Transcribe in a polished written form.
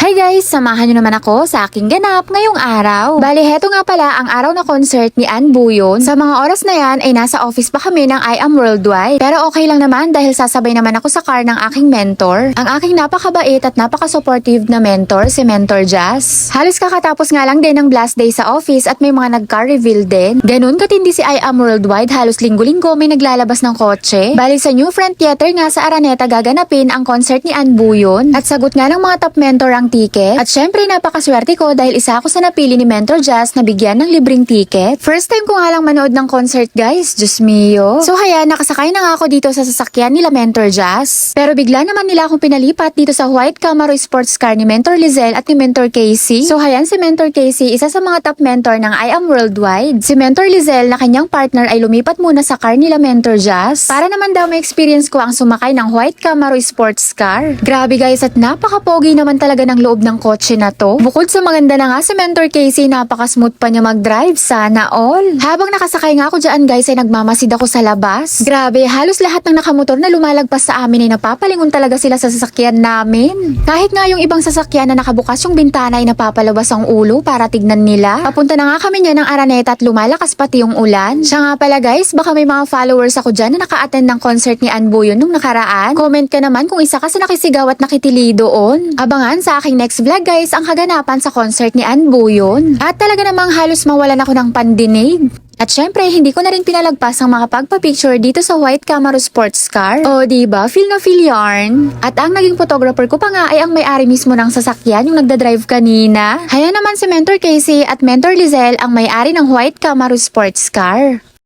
Hi guys! Samahan nyo naman ako sa aking ganap ngayong araw. Bali, heto nga pala ang araw na concert ni Ann Buyon. Sa mga oras na yan ay nasa office pa kami ng I Am Worldwide. Pero okay lang naman dahil sasabay naman ako sa car ng aking mentor. Ang aking napakabait at napaka-supportive na mentor, si Mentor Jazz. Halos kakatapos nga lang din ng blast day sa office at may mga nag-car reveal din. Ganun katindi si I Am Worldwide, halos linggo-linggo may naglalabas ng kotse. Bali sa New Front Theater nga sa Araneta gaganapin ang concert ni Ann Buyon. At sagot nga ng mga top mentor ang ticket. At syempre napakaswerte ko dahil isa ako sa napili ni Mentor Jazz na bigyan ng libreng ticket. First time ko nga lang manood ng concert guys, Diyos mio. So haya, nakasakay na nga ako dito sa sasakyan nila Mentor Jazz. Pero bigla naman nila akong pinalipat dito sa white Camaro sports car ni Mentor Lizelle at ni Mentor Casey. So hayan, si Mentor Casey, isa sa mga top mentor ng I Am Worldwide. Si Mentor Lizelle na kanyang partner ay lumipat muna sa car nila Mentor Jazz. Para naman daw may experience ko ang sumakay ng white Camaro sports car. Grabe guys, at napaka-pogi naman talaga ng loob ng kotse na to. Bukod sa maganda na nga si Mentor Casey, napaka-smooth pa niya mag-drive. Sana all. Habang nakasakay nga ako dyan guys ay nagmamasid ako sa labas. Grabe, halos lahat ng nakamotor na lumalagpas sa amin ay napapalingon talaga sila sa sasakyan namin. Kahit nga yung ibang sasakyan na nakabukas yung bintana ay napapalabas ang ulo para tignan nila. Papunta na nga kami niya ng Araneta at lumalakas pati yung ulan. Siya nga pala guys, baka may mga followers ako dyan na naka-attend ng concert ni Ann Buyon nung nakaraan. Comment ka naman kung isa ka sa nakisigaw at nakitili doon. Abangan sa aking next vlog guys ang kaganapan sa concert ni Ann Buyon. At talaga namang halos mawalan ako ng pandinig. At syempre, hindi ko na rin pinalagpas ang makapagpa-picture dito sa white Camaro sports car. O diba, feel na feel yarn. At ang naging photographer ko pa nga ay ang may-ari mismo ng sasakyan, yung nagdadrive kanina. Haya naman si Mentor Casey at Mentor Lizelle ang may-ari ng white Camaro sports car.